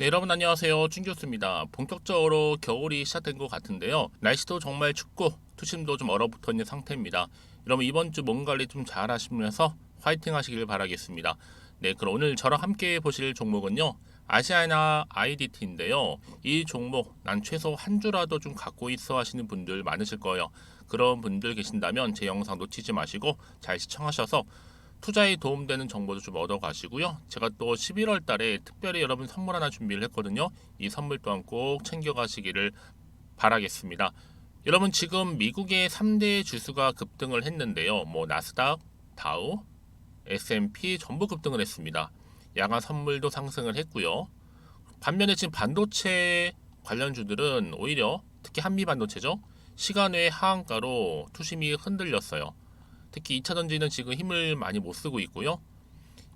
네, 여러분 안녕하세요. 춘교수입니다. 본격적으로 겨울이 시작된 것 같은데요. 날씨도 정말 춥고 투심도 좀 얼어붙어 있는 상태입니다. 여러분 이번 주 몸 관리 좀 잘 하시면서 화이팅 하시길 바라겠습니다. 네, 그럼 오늘 저랑 함께 보실 종목은요. 아시아나 IDT인데요. 이 종목 난 최소 한 주라도 좀 갖고 있어 하시는 분들 많으실 거예요. 그런 분들 계신다면 제 영상 놓치지 마시고 잘 시청하셔서 투자에 도움되는 정보도 좀 얻어가시고요. 제가 또 11월 달에 특별히 여러분 선물 하나 준비를 했거든요. 이 선물 또한 꼭 챙겨가시기를 바라겠습니다. 여러분 지금 미국의 3대 지수가 급등을 했는데요. 뭐 나스닥, 다우, S&P 전부 급등을 했습니다. 양화 선물도 상승을 했고요. 반면에 지금 반도체 관련주들은 오히려 특히 한미 반도체죠. 시간외 하한가로 투심이 흔들렸어요. 특히 2차 전지는 지금 힘을 많이 못 쓰고 있고요.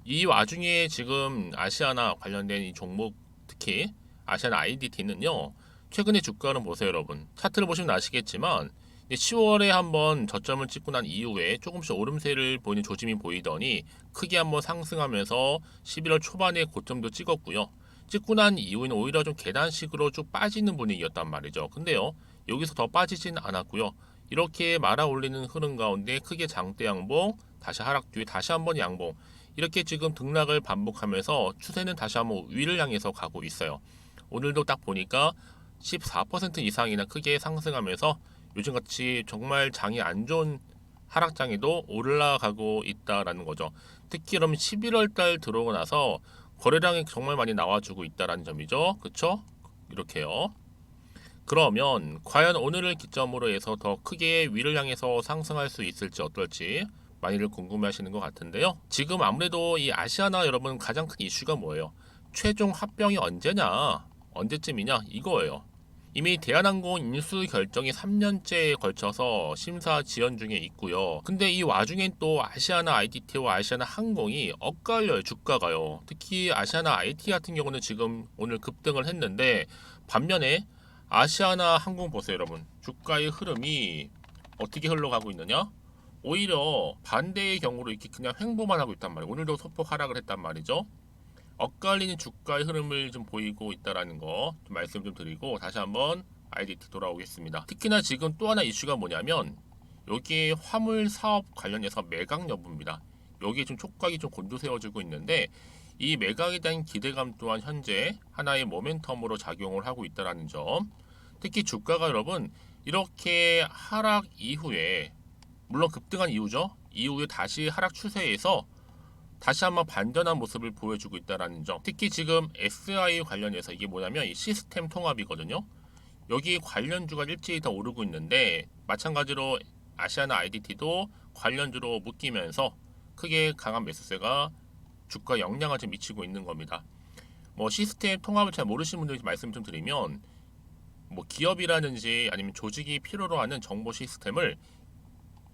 이 와중에 지금 아시아나 관련된 이 종목, 특히 아시아나 IDT는요. 최근에 주가는 보세요, 여러분. 차트를 보시면 아시겠지만 10월에 한번 저점을 찍고 난 이후에 조금씩 오름세를 보이는 조짐이 보이더니 크게 한번 상승하면서 11월 초반에 고점도 찍었고요. 찍고 난 이후에는 오히려 좀 계단식으로 쭉 빠지는 분위기였단 말이죠. 근데요, 여기서 더 빠지진 않았고요. 이렇게 말아 올리는 흐름 가운데 크게 장대 양봉, 다시 하락 뒤에 다시 한번 양봉, 이렇게 지금 등락을 반복하면서 추세는 다시 한번 위를 향해서 가고 있어요. 오늘도 딱 보니까 14% 이상이나 크게 상승하면서 요즘같이 정말 장이 안 좋은 하락장에도 올라가고 있다라는 거죠. 특히 그럼 11월 달 들어오고 나서 거래량이 정말 많이 나와주고 있다라는 점이죠. 그쵸? 이렇게요. 그러면 과연 오늘을 기점으로 해서 더 크게 위를 향해서 상승할 수 있을지 어떨지 많이들 궁금해하시는 것 같은데요. 지금 아무래도 이 아시아나 여러분 가장 큰 이슈가 뭐예요? 최종 합병이 언제냐? 언제쯤이냐? 이거예요. 이미 대한항공 인수 결정이 3년째에 걸쳐서 심사 지연 중에 있고요. 근데 이 와중엔 또 아시아나 IDT와 아시아나 항공이 엇갈려요, 주가가요. 특히 아시아나 IT 같은 경우는 지금 오늘 급등을 했는데 반면에 아시아나 항공 보세요, 여러분. 주가의 흐름이 어떻게 흘러가고 있느냐? 오히려 반대의 경우로 이렇게 그냥 횡보만 하고 있단 말이에요. 오늘도 소폭 하락을 했단 말이죠. 엇갈리는 주가의 흐름을 좀 보이고 있다라는 거 좀 말씀 좀 드리고 다시 한번 IDT 돌아오겠습니다. 특히나 지금 또 하나 이슈가 뭐냐면 여기에 화물 사업 관련해서 매각 여부입니다. 여기에 좀 촉각이 좀 곤두세워지고 있는데 이 매각에 대한 기대감 또한 현재 하나의 모멘텀으로 작용을 하고 있다라는 점. 특히 주가가 여러분 이렇게 하락 이후에 물론 급등한 이후죠. 이후에 다시 하락 추세에서 다시 한번 반전한 모습을 보여주고 있다는 점. 특히 지금 SI 관련해서 이게 뭐냐면 이 시스템 통합이거든요. 여기 관련주가 일제히 더 오르고 있는데 마찬가지로 아시아나 IDT도 관련주로 묶이면서 크게 강한 매수세가 주가 영향을 좀 미치고 있는 겁니다. 뭐 시스템 통합을 잘 모르시는 분들 말씀 좀 드리면 뭐 기업이라든지 아니면 조직이 필요로 하는 정보 시스템을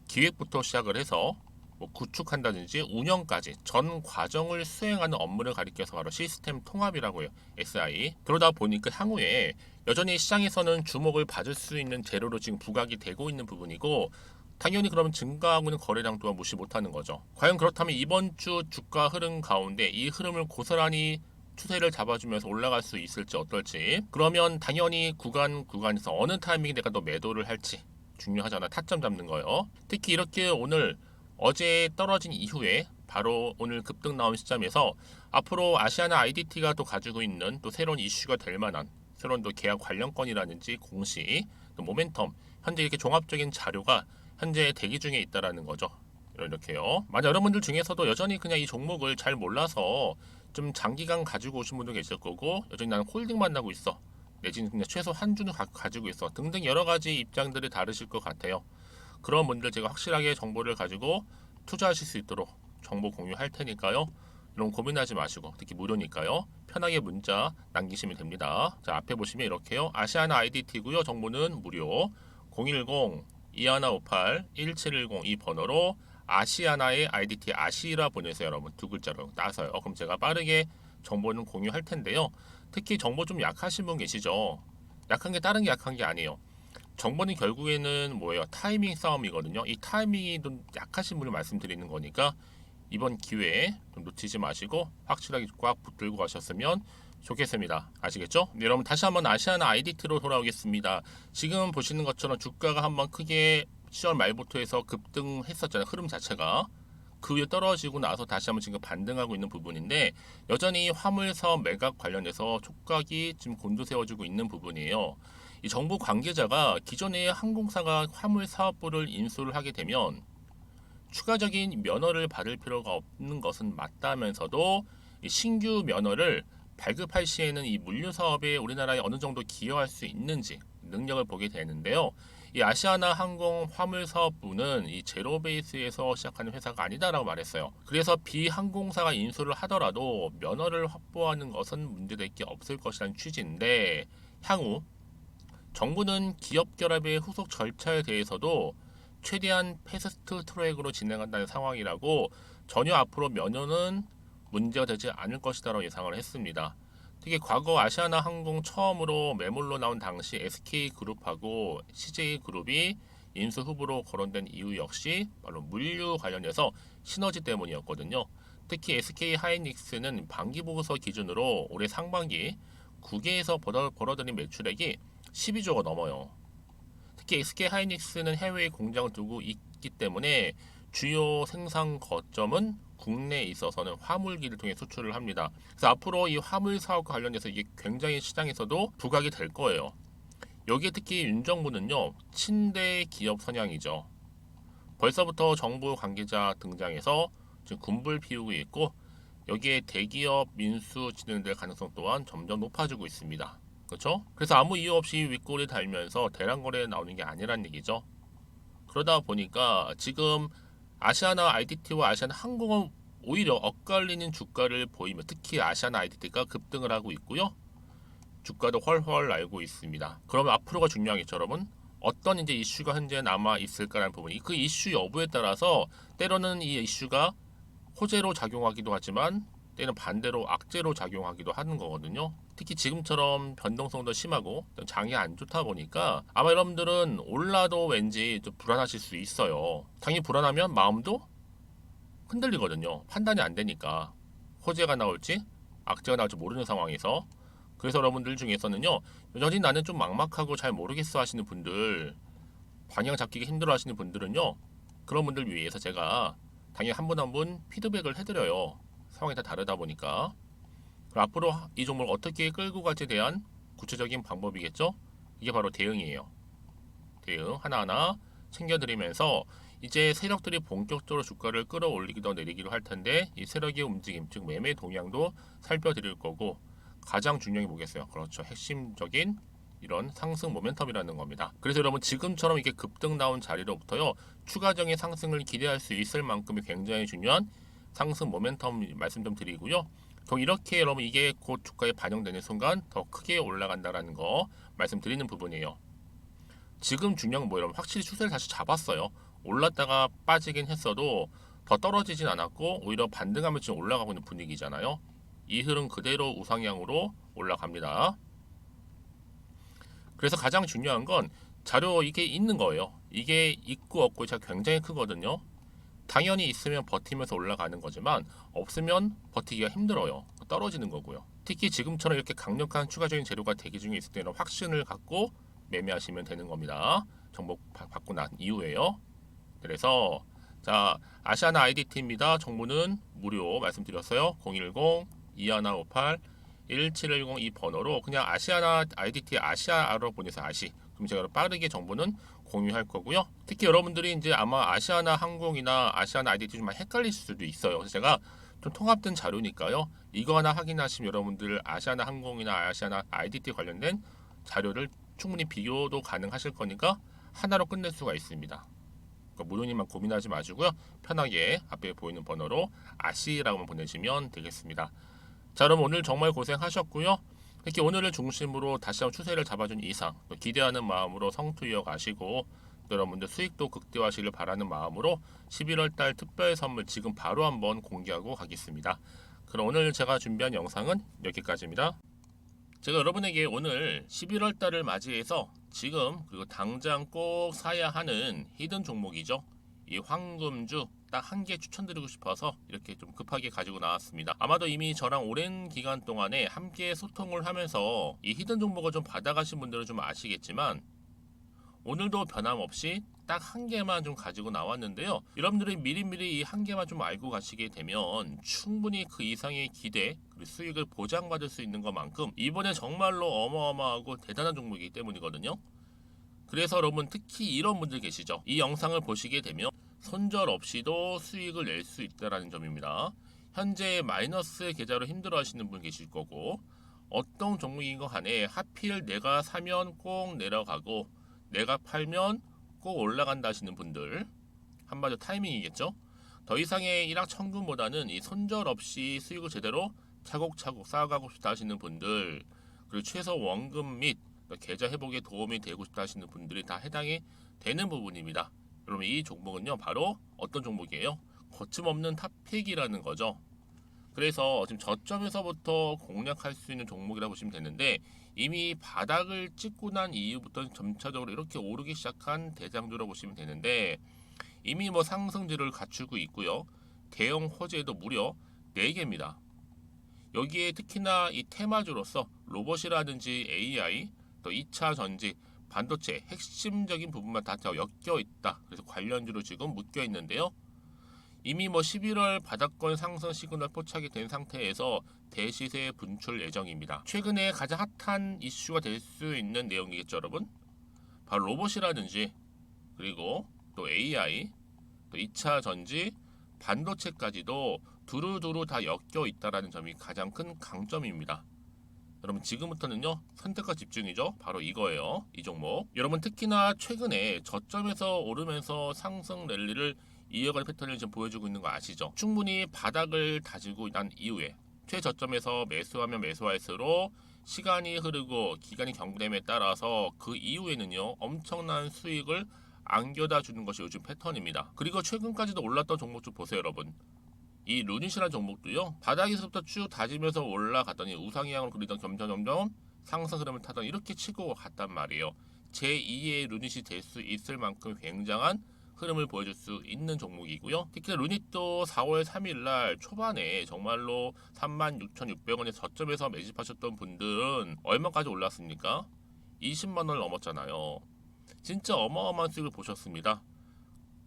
기획부터 시작을 해서 뭐 구축한다든지 운영까지 전 과정을 수행하는 업무를 가리켜서 바로 시스템 통합이라고 해요. SI. 그러다 보니까 향후에 여전히 시장에서는 주목을 받을 수 있는 재료로 지금 부각이 되고 있는 부분이고 당연히 그러면 증가하고 있는 거래량 또한 무시 못하는 거죠. 과연 그렇다면 이번 주 주가 흐름 가운데 이 흐름을 고스란히 추세를 잡아주면서 올라갈 수 있을지 어떨지. 그러면 당연히 구간에서 어느 타이밍에 내가 또 매도를 할지 중요하잖아. 타점 잡는 거요. 특히 이렇게 오늘 어제 떨어진 이후에 바로 오늘 급등 나온 시점에서 앞으로 아시아나 IDT가 또 가지고 있는 또 새로운 이슈가 될 만한 새로운 또 계약 관련건이라든지 공시, 또 모멘텀, 현재 이렇게 종합적인 자료가 현재 대기 중에 있다라는 거죠. 이렇게요. 만약 여러분들 중에서도 여전히 그냥 이 종목을 잘 몰라서 좀 장기간 가지고 오신 분도 계실 거고 여전히 나는 홀딩만 하고 있어. 내지는 그냥 최소 한 주는 가지고 있어. 등등 여러 가지 입장들이 다르실 것 같아요. 그런 분들 제가 확실하게 정보를 가지고 투자하실 수 있도록 정보 공유할 테니까요. 이런 고민하지 마시고 특히 무료니까요. 편하게 문자 남기시면 됩니다. 자, 앞에 보시면 이렇게요. 아시아나 IDT고요. 정보는 무료. 010-2158-1710 이 번호로 아시아나의 IDT 아시라 보내세요. 여러분 두 글자로 따서요. 그럼 제가 빠르게 정보는 공유할 텐데요. 특히 정보 좀 약하신 분 계시죠? 약한 게 다른 게 약한 게 아니에요. 정보는 결국에는 뭐예요? 타이밍 싸움이거든요. 이 타이밍이 좀 약하신 분을 말씀드리는 거니까 이번 기회에 좀 놓치지 마시고 확실하게 꽉 붙들고 가셨으면 좋겠습니다. 아시겠죠? 네, 여러분 다시 한번 아시아나 IDT로 돌아오겠습니다. 지금 보시는 것처럼 주가가 한번 크게 10월 말부터 해서 급등했었잖아요. 흐름 자체가. 그 위에 떨어지고 나서 다시 한번 지금 반등하고 있는 부분인데 여전히 화물사업 매각 관련해서 촉각이 지금 곤두세워지고 있는 부분이에요. 이 정부 관계자가 기존의 항공사가 화물사업부를 인수를 하게 되면 추가적인 면허를 받을 필요가 없는 것은 맞다면서도 이 신규 면허를 발급할 시에는 이 물류 사업에 우리나라에 어느 정도 기여할 수 있는지 능력을 보게 되는데요. 이 아시아나 항공 화물 사업부는 이 제로 베이스에서 시작하는 회사가 아니다라고 말했어요. 그래서 비항공사가 인수를 하더라도 면허를 확보하는 것은 문제될 게 없을 것이라는 취지인데 향후 정부는 기업 결합의 후속 절차에 대해서도 최대한 패스트 트랙으로 진행한다는 상황이라고 전혀 앞으로 면허는 문제가 되지 않을 것이다라고 예상을 했습니다. 특히 과거 아시아나 항공 처음으로 매물로 나온 당시 SK그룹하고 CJ그룹이 인수 후보로 거론된 이유 역시 바로 물류 관련해서 시너지 때문이었거든요. 특히 SK하이닉스는 반기보고서 기준으로 올해 상반기 9개에서 벌어들인 매출액이 12조가 넘어요. 특히 SK하이닉스는 해외에 공장을 두고 있기 때문에 주요 생산 거점은 국내에 있어서는 화물기를 통해 수출을 합니다. 그래서 앞으로 이 화물 사업과 관련해서 이게 굉장히 시장에서도 부각이 될 거예요. 여기에 특히 윤 정부는요, 친대 기업 선양이죠. 벌써부터 정부 관계자 등장해서 지금 군불 피우고 있고 여기에 대기업 민수 진행될 가능성 또한 점점 높아지고 있습니다. 그렇죠? 그래서 아무 이유 없이 윗골이 달면서 대량 거래에 나오는 게 아니란 얘기죠. 그러다 보니까 지금 아시아나 IDT와 아시아나 항공은 오히려 엇갈리는 주가를 보이며 특히 아시아나 IDT가 급등을 하고 있고요. 주가도 훨훨 날고 있습니다. 그러면 앞으로가 중요하겠죠, 여러분. 어떤 이제 이슈가 현재 남아 있을까라는 부분이 그 이슈 여부에 따라서 때로는 이 이슈가 호재로 작용하기도 하지만 때는 반대로 악재로 작용하기도 하는 거거든요. 특히 지금처럼 변동성도 심하고 장이 안 좋다 보니까 아마 여러분들은 올라도 왠지 좀 불안하실 수 있어요. 장이 불안하면 마음도 흔들리거든요. 판단이 안 되니까 호재가 나올지 악재가 나올지 모르는 상황에서 그래서 여러분들 중에서는요 여전히 나는 좀 막막하고 잘 모르겠어 하시는 분들 방향 잡기가 힘들어 하시는 분들은요 그런 분들 위해서 제가 당연히 한 분 한 분 피드백을 해드려요. 상황이 다 다르다 보니까 그럼 앞으로 이 종목을 어떻게 끌고 갈지에 대한 구체적인 방법이겠죠. 이게 바로 대응이에요. 대응 하나하나 챙겨드리면서 이제 세력들이 본격적으로 주가를 끌어올리기도 내리기도 할 텐데 이 세력의 움직임 즉 매매 동향도 살펴드릴 거고 가장 중요한 게 뭐겠어요. 그렇죠. 핵심적인 이런 상승 모멘텀이라는 겁니다. 그래서 여러분 지금처럼 이렇게 급등 나온 자리로부터요 추가적인 상승을 기대할 수 있을 만큼의 굉장히 중요한 상승 모멘텀 말씀 좀 드리고요. 또 이렇게 여러분 이게 곧 주가에 반영되는 순간 더 크게 올라간다라는 거 말씀드리는 부분이에요. 지금 중요한 건 뭐 여러분 확실히 추세를 다시 잡았어요. 올랐다가 빠지긴 했어도 더 떨어지진 않았고 오히려 반등하면 지금 올라가고 있는 분위기잖아요. 이 흐름 그대로 우상향으로 올라갑니다. 그래서 가장 중요한 건 자료 이게 있는 거예요. 이게 있고 없고의 차이가 굉장히 크거든요. 당연히 있으면 버티면서 올라가는 거지만 없으면 버티기가 힘들어요. 떨어지는 거고요. 특히 지금처럼 이렇게 강력한 추가적인 재료가 대기 중에 있을 때는 확신을 갖고 매매하시면 되는 겁니다. 정보 받고 난 이후에요. 그래서 자 아시아나 IDT입니다. 정보는 무료 말씀드렸어요. 010-2158-1710 이 번호로 그냥 아시아나 IDT 아시아로 보내서 아시 그럼 제가 빠르게 정보는 공유할 거고요. 특히 여러분들이 이제 아마 아시아나 항공이나 아시아나 IDT 좀 헷갈릴 수도 있어요. 그래서 제가 좀 통합된 자료니까요. 이거 하나 확인하시면 여러분들 아시아나 항공이나 아시아나 IDT 관련된 자료를 충분히 비교도 가능하실 거니까 하나로 끝낼 수가 있습니다. 그러니까 무료님만 고민하지 마시고요. 편하게 앞에 보이는 번호로 아시라고만 보내시면 되겠습니다. 자, 그럼 오늘 정말 고생하셨고요. 특히 오늘을 중심으로 다시 한번 추세를 잡아준 이상 기대하는 마음으로 성투 이어가시고 여러분들 수익도 극대화하시길 바라는 마음으로 11월달 특별 선물 지금 바로 한번 공개하고 가겠습니다. 그럼 오늘 제가 준비한 영상은 여기까지입니다. 제가 여러분에게 오늘 11월달을 맞이해서 지금 그리고 당장 꼭 사야 하는 히든 종목이죠. 이 황금주 딱 한 개 추천드리고 싶어서 이렇게 좀 급하게 가지고 나왔습니다. 아마도 이미 저랑 오랜 기간 동안에 함께 소통을 하면서 이 히든 종목을 좀 받아가신 분들은 좀 아시겠지만 오늘도 변함없이 딱 한 개만 좀 가지고 나왔는데요. 여러분들이 미리미리 이 한 개만 좀 알고 가시게 되면 충분히 그 이상의 기대 그리고 수익을 보장받을 수 있는 것만큼 이번에 정말로 어마어마하고 대단한 종목이기 때문이거든요. 그래서 여러분 특히 이런 분들 계시죠. 이 영상을 보시게 되면 손절 없이도 수익을 낼 수 있다는 점입니다. 현재 마이너스 계좌로 힘들어하시는 분 계실 거고 어떤 종목인 거 간에 하필 내가 사면 꼭 내려가고 내가 팔면 꼭 올라간다 하시는 분들 한마디로 타이밍이겠죠. 더 이상의 일확천금보다는 이 손절 없이 수익을 제대로 차곡차곡 쌓아가고 싶다 하시는 분들 그리고 최소 원금 및 계좌 회복에 도움이 되고 싶다 하시는 분들이 다 해당이 되는 부분입니다. 여러분 이 종목은요 바로 어떤 종목이에요? 거침없는 탑픽이라는 거죠. 그래서 지금 저점에서부터 공략할 수 있는 종목이라고 보시면 되는데 이미 바닥을 찍고 난 이후부터 점차적으로 이렇게 오르기 시작한 대장주라고 보시면 되는데 이미 뭐 상승률을 갖추고 있고요. 대형 호재도 무려 4개입니다. 여기에 특히나 이 테마주로서 로봇이라든지 AI, 또 2차 전지, 반도체 핵심적인 부분만 다 엮여 있다. 그래서 관련주로 지금 묶여 있는데요. 이미 뭐 11월 바닥권 상승 시그널 포착이 된 상태에서 대시세 분출 예정입니다. 최근에 가장 핫한 이슈가 될 수 있는 내용이겠죠, 여러분? 바로 로봇이라든지 그리고 또 AI, 또 2차 전지, 반도체까지도 두루두루 다 엮여 있다라는 점이 가장 큰 강점입니다. 여러분 지금부터는요 선택과 집중이죠. 바로 이거예요. 이 종목. 여러분 특히나 최근에 저점에서 오르면서 상승 랠리를 이어가는 패턴을 지금 보여주고 있는 거 아시죠? 충분히 바닥을 다지고 난 이후에 최저점에서 매수하면 매수할수록 시간이 흐르고 기간이 경과됨에 따라서 그 이후에는요 엄청난 수익을 안겨다 주는 것이 요즘 패턴입니다. 그리고 최근까지도 올랐던 종목 좀 보세요, 여러분. 이 루닛이라는 종목도요 바닥에서부터 쭉 다지면서 올라갔더니 우상향으로 그리던 점점 상승 흐름을 타던 이렇게 치고 갔단 말이에요. 제2의 루닛이 될 수 있을 만큼 굉장한 흐름을 보여줄 수 있는 종목이고요. 특히 루닛도 4월 3일 날 초반에 정말로 36,600원의 저점에서 매집하셨던 분들은 얼마까지 올랐습니까? 20만 원을 넘었잖아요. 진짜 어마어마한 수익을 보셨습니다.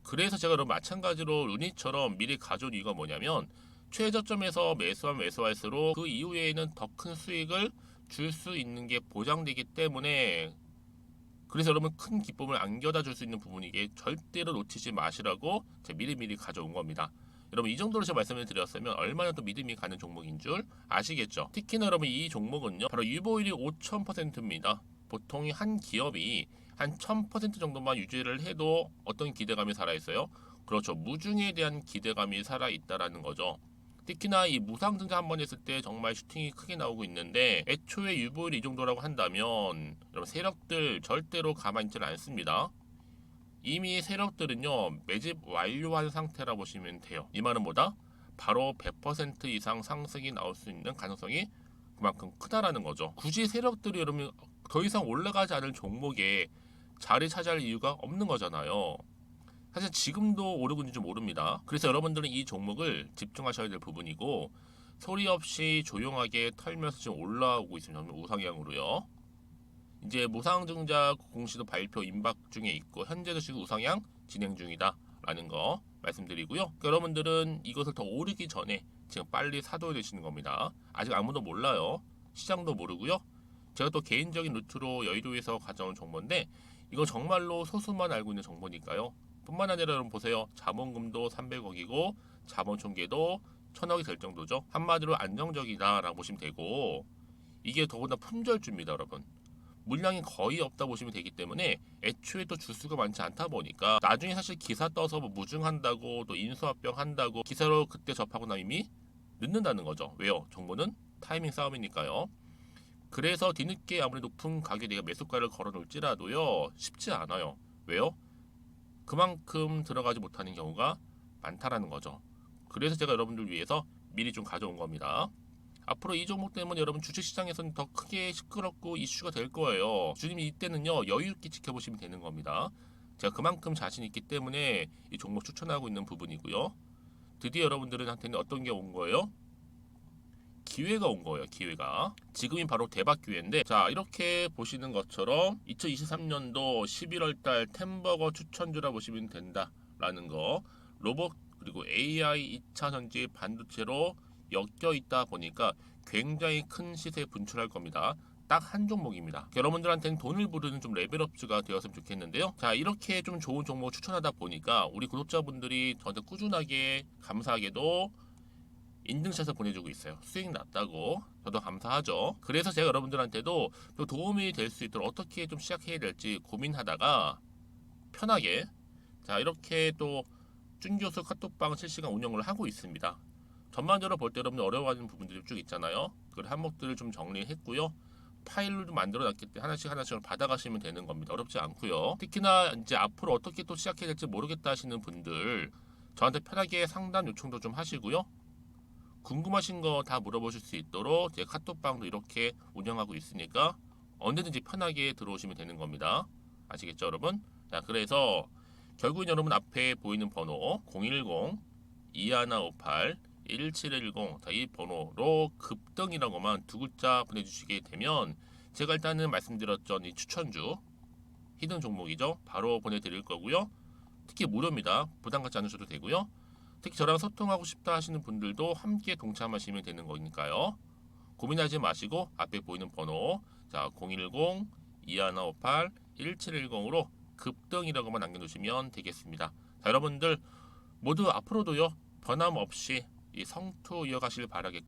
그래서 제가 여러분 마찬가지로 루닛처럼 미리 가져온 이유가 뭐냐면 최저점에서 매수하면 매수할수록 그 이후에는 더 큰 수익을 줄 수 있는 게 보장되기 때문에 그래서 여러분 큰 기쁨을 안겨다 줄 수 있는 부분이기에 절대로 놓치지 마시라고 제가 미리미리 가져온 겁니다. 여러분 이 정도로 제가 말씀을 드렸으면 얼마나 또 믿음이 가는 종목인 줄 아시겠죠? 특히나 여러분 이 종목은요 바로 유보율이 5000%입니다. 보통 한 기업이 한 1000% 정도만 유지를 해도 어떤 기대감이 살아있어요? 그렇죠. 무중에 대한 기대감이 살아있다라는 거죠. 특히나 이 무상증자 한번 했을 때 정말 슈팅이 크게 나오고 있는데 애초에 유보율이 이 정도라고 한다면 여러분 세력들 절대로 가만히 있지 않습니다. 이미 세력들은요 매집 완료한 상태라 보시면 돼요. 이 말은 뭐다? 바로 100% 이상 상승이 나올 수 있는 가능성이 그만큼 크다라는 거죠. 굳이 세력들이 여러분 더 이상 올라가지 않을 종목에 자리 차지할 이유가 없는 거잖아요. 사실 지금도 오르고 있는지 모릅니다. 그래서 여러분들은 이 종목을 집중하셔야 될 부분이고 소리 없이 조용하게 털면서 지금 올라오고 있습니다. 우상향으로요. 이제 무상증자 공시도 발표 임박 중에 있고 현재도 지금 우상향 진행 중이다 라는 거 말씀드리고요. 그러니까 여러분들은 이것을 더 오르기 전에 지금 빨리 사둬야 되시는 겁니다. 아직 아무도 몰라요. 시장도 모르고요. 제가 또 개인적인 루트로 여의도에서 가져온 정보인데 이거 정말로 소수만 알고 있는 정보니까요. 뿐만 아니라 여러분 보세요. 자본금도 300억이고 자본 총계도 1000억이 될 정도죠. 한마디로 안정적이다라고 보시면 되고 이게 더군다나 품절주입니다, 여러분. 물량이 거의 없다 보시면 되기 때문에 애초에 또 주수가 많지 않다 보니까 나중에 사실 기사 떠서 뭐 무증한다고 또 인수합병 한다고 기사로 그때 접하고 나면 이미 늦는다는 거죠. 왜요? 정보는 타이밍 싸움이니까요. 그래서 뒤늦게 아무리 높은 가격에 내가 매수가를 걸어 놓을지라도요 쉽지 않아요. 왜요? 그만큼 들어가지 못하는 경우가 많다라는 거죠. 그래서 제가 여러분들 위해서 미리 좀 가져온 겁니다. 앞으로 이 종목 때문에 여러분 주식시장에서는 더 크게 시끄럽고 이슈가 될 거예요. 주님 이때는요 여유 있게 지켜보시면 되는 겁니다. 제가 그만큼 자신 있기 때문에 이 종목 추천하고 있는 부분이고요. 드디어 여러분들한테는 어떤 게 온 거예요? 기회가 온 거예요. 기회가. 지금이 바로 대박 기회인데, 자, 이렇게 보시는 것처럼 2023년도 11월 달 템버거 추천주라 보시면 된다라는 거. 로봇 그리고 AI 2차 전지 반도체로 엮여 있다 보니까 굉장히 큰 시세 분출할 겁니다. 딱 한 종목입니다. 여러분들한테는 돈을 부르는 좀 레벨업주가 되었으면 좋겠는데요. 자, 이렇게 좀 좋은 종목 추천하다 보니까 우리 구독자분들이 저한테 꾸준하게 감사하게도 인증샷을 보내주고 있어요. 수익 났다고. 저도 감사하죠. 그래서 제가 여러분들한테도 또 도움이 될 수 있도록 어떻게 좀 시작해야 될지 고민하다가 편하게, 자, 이렇게 또 준교수 카톡방 실시간 운영을 하고 있습니다. 전반적으로 볼 때 여러분들 어려워하는 부분들이 쭉 있잖아요. 그 항목들을 좀 정리했고요. 파일로 좀 만들어 놨기 때문에 하나씩 하나씩 받아가시면 되는 겁니다. 어렵지 않고요. 특히나 이제 앞으로 어떻게 또 시작해야 될지 모르겠다 하시는 분들 저한테 편하게 상담 요청도 좀 하시고요. 궁금하신 거 다 물어보실 수 있도록 제 카톡방도 이렇게 운영하고 있으니까 언제든지 편하게 들어오시면 되는 겁니다. 아시겠죠, 여러분? 자, 그래서 결국은 여러분 앞에 보이는 번호 010-2158-1710, 자, 이 번호로 급등이라고만 두 글자 보내주시게 되면 제가 일단은 말씀드렸던 이 추천주 히든 종목이죠. 바로 보내드릴 거고요. 특히 무료입니다. 부담 갖지 않으셔도 되고요. 특히 저랑 소통하고 싶다 하시는 분들도 함께 동참하시면 되는 거니까요. 고민하지 마시고 앞에 보이는 번호, 자, 010-2158-1710으로 급등이라고만 남겨주시면 되겠습니다. 자, 여러분들 모두 앞으로도요 변함없이 이 성투 이어가시길 바라겠고